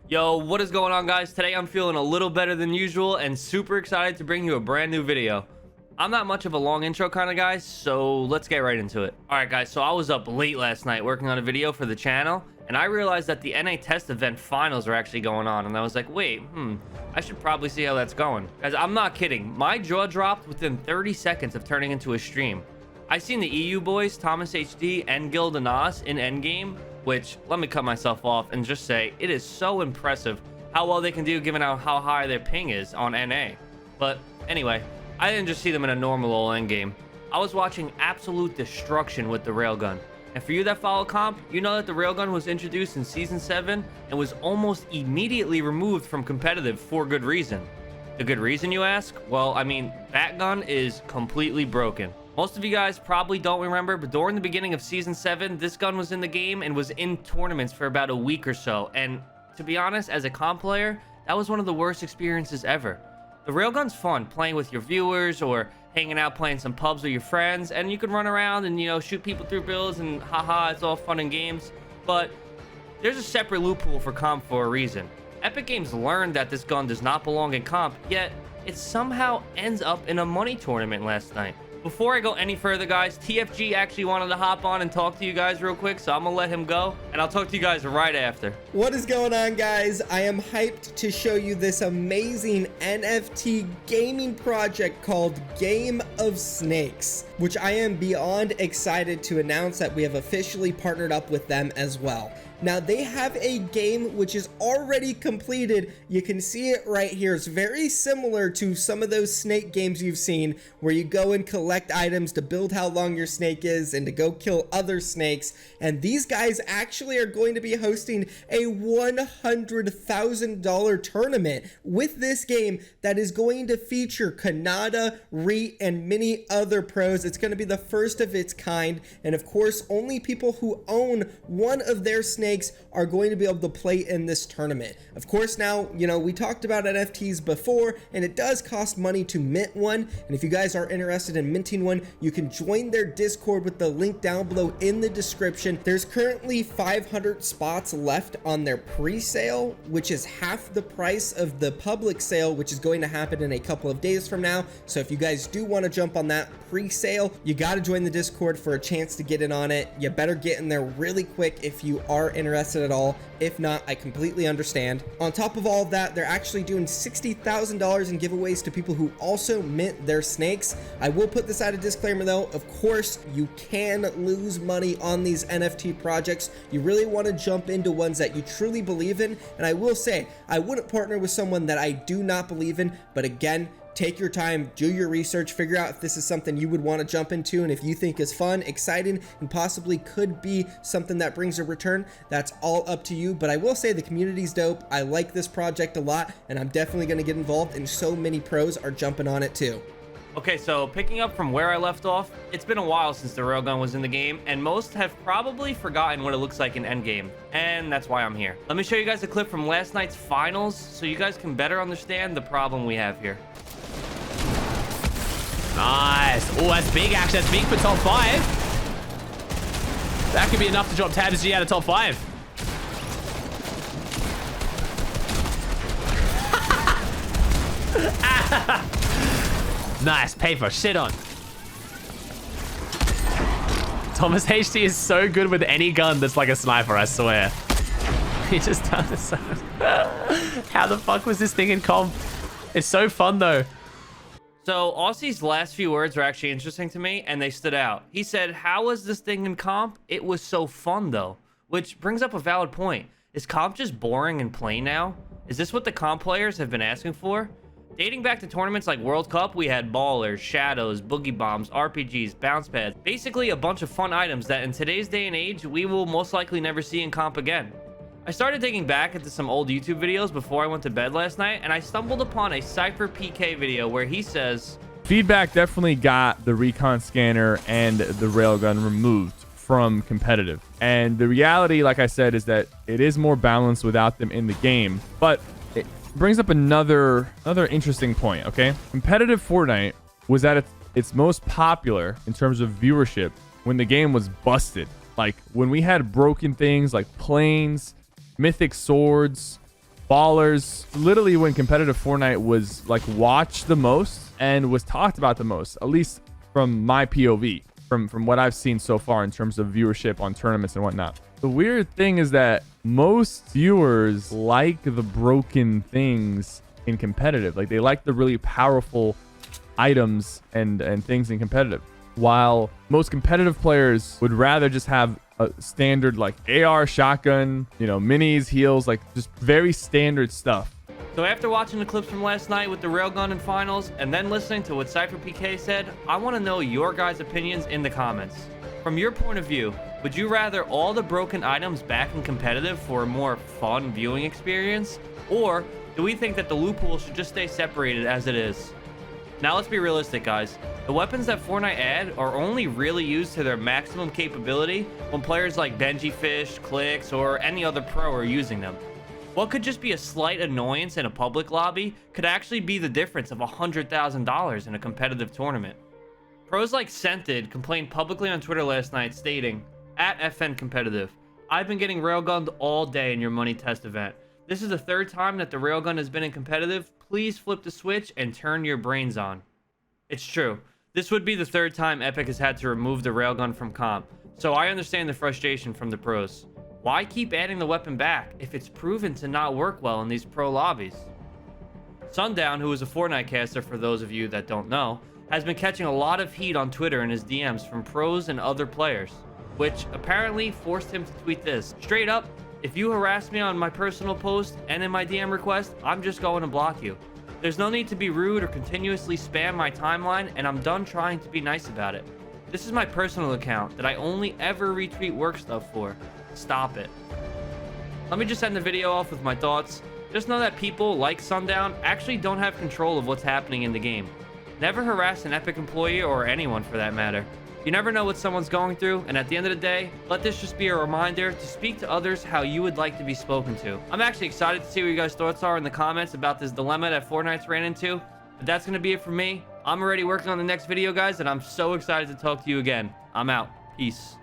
Yo, what is going on, guys? Today I'm feeling a little better than usual and super excited to bring you a brand new video. I'm not much of a long intro kind of guy, so let's get right into it. All right, guys, so I was up late last night working on a video for the channel, and I realized that the NA test event finals are actually going on, and I was like, wait, I should probably see how that's going. Guys, I'm not kidding. My jaw dropped within 30 seconds of turning into a stream. I seen the EU boys, Thomas HD and Gildanas in endgame, which, let me cut myself off and just say, it is so impressive how well they can do given how high their ping is on NA. But anyway, I didn't just see them in a normal old endgame. I was watching absolute destruction with the railgun. And for you that follow comp, you know that the railgun was introduced in Season 7 and was almost immediately removed from competitive for good reason. The good reason, you ask? Well, I mean, that gun is completely broken. Most of you guys probably don't remember, but during the beginning of Season 7, this gun was in the game and was in tournaments for about a week or so. And to be honest, as a comp player, that was one of the worst experiences ever. The railgun's fun, playing with your viewers or hanging out playing some pubs with your friends, and you can run around and, you know, shoot people through builds and haha, it's all fun and games. But there's a separate loophole for comp for a reason. Epic Games learned that this gun does not belong in comp, yet it somehow ends up in a money tournament last night. Before I go any further, guys, TFG actually wanted to hop on and talk to you guys real quick, so I'm gonna let him go, and I'll talk to you guys right after. What is going on, guys? I am hyped to show you this amazing NFT gaming project called Game of Snakes, which I am beyond excited to announce that we have officially partnered up with them as well. Now, they have a game which is already completed. You can see it right here. It's very similar to some of those snake games you've seen where you go and collect items to build how long your snake is and to go kill other snakes. And these guys actually are going to be hosting a $100,000 tournament with this game that is going to feature Kanada, Reet, and many other pros. It's going to be the first of its kind. And of course, only people who own one of their snakes are going to be able to play in this tournament. Of course, now, you know, we talked about NFTs before, and it does cost money to mint one. And if you guys are interested in minting one, you can join their Discord with the link down below in the description. There's currently 500 spots left on their pre-sale, which is half the price of the public sale, which is going to happen in a couple of days from now. So if you guys do want to jump on that pre-sale, you got to join the Discord for a chance to get in on it. You better get in there really quick if you are interested at all. If not, I completely understand. On top of all of that, they're actually doing $60,000 in giveaways to people who also mint their snakes. I will put this out a disclaimer though. Of course, you can lose money on these NFT projects. You really want to jump into ones that you truly believe in. And I will say, I wouldn't partner with someone that I do not believe in. But again, take your time, do your research, figure out if this is something you would want to jump into, and if you think is fun, exciting, and possibly could be something that brings a return, that's all up to you. But I will say the community's dope. I like this project a lot, and I'm definitely going to get involved, and so many pros are jumping on it too. Okay, so picking up from where I left off, it's been a while since the railgun was in the game, and most have probably forgotten what it looks like in endgame, and that's why I'm here. Let me show you guys a clip from last night's finals so you guys can better understand the problem we have here. Nice. Oh, that's big, actually. That's big for top 5. That could be enough to drop Tabs G out of top 5. Nice. Paper. Shit on. Thomas HD is so good with any gun that's like a sniper, I swear. He just does it so How the fuck was this thing in comp? It's so fun, though. So Aussie's last few words were actually interesting to me, and they stood out. He said, how was this thing in comp? It was so fun, though. Which brings up a valid point. Is comp just boring and plain now? Is this what the comp players have been asking for? Dating back to tournaments like World Cup, we had ballers, shadows, boogie bombs, RPGs, bounce pads. Basically a bunch of fun items that in today's day and age, we will most likely never see in comp again. I started digging back into some old YouTube videos before I went to bed last night, and I stumbled upon a Cypher PK video where he says, Feedback definitely got the recon scanner and the railgun removed from competitive. And the reality, like I said, is that it is more balanced without them in the game. But it brings up another interesting point, okay? Competitive Fortnite was at its most popular in terms of viewership when the game was busted. Like when we had broken things like planes, mythic swords, ballers. Literally when competitive Fortnite was like watched the most and was talked about the most, at least from my POV, from what I've seen so far in terms of viewership on tournaments and whatnot. The weird thing is that most viewers like the broken things in competitive. Like they like the really powerful items and things in competitive, while most competitive players would rather just have a standard like AR, shotgun, you know, minis, heals, like just very standard stuff. So after watching the clips from last night with the railgun and finals, and then listening to what Cypher PK said, I want to know your guys' opinions in the comments. From your point of view, would you rather all the broken items back in competitive for a more fun viewing experience? Or do we think that the loophole should just stay separated as it is? Now let's be realistic, guys. The weapons that Fortnite add are only really used to their maximum capability when players like Benji Fish, Clicks, or any other pro are using them. What could just be a slight annoyance in a public lobby could actually be the difference of $100,000 in a competitive tournament. Pros like Scented complained publicly on Twitter last night stating, @FN Competitive, I've been getting railgunned all day in your money test event. This is the third time that the railgun has been in competitive. Please flip the switch and turn your brains on. It's true. This would be the third time Epic has had to remove the railgun from comp, so I understand the frustration from the pros. Why keep adding the weapon back if it's proven to not work well in these pro lobbies? Sundown, who is a Fortnite caster for those of you that don't know, has been catching a lot of heat on Twitter in his DMs from pros and other players, which apparently forced him to tweet this. Straight up, if you harass me on my personal post and in my DM request, I'm just going to block you. There's no need to be rude or continuously spam my timeline, and I'm done trying to be nice about it. This is my personal account that I only ever retweet work stuff for. Stop it. Let me just end the video off with my thoughts. Just know that people like Sundown actually don't have control of what's happening in the game. Never harass an Epic employee or anyone for that matter. You never know what someone's going through, and at the end of the day, let this just be a reminder to speak to others how you would like to be spoken to. I'm actually excited to see what you guys' thoughts are in the comments about this dilemma that Fortnite's ran into. But that's going to be it for me. I'm already working on the next video, guys, and I'm so excited to talk to you again. I'm out. Peace.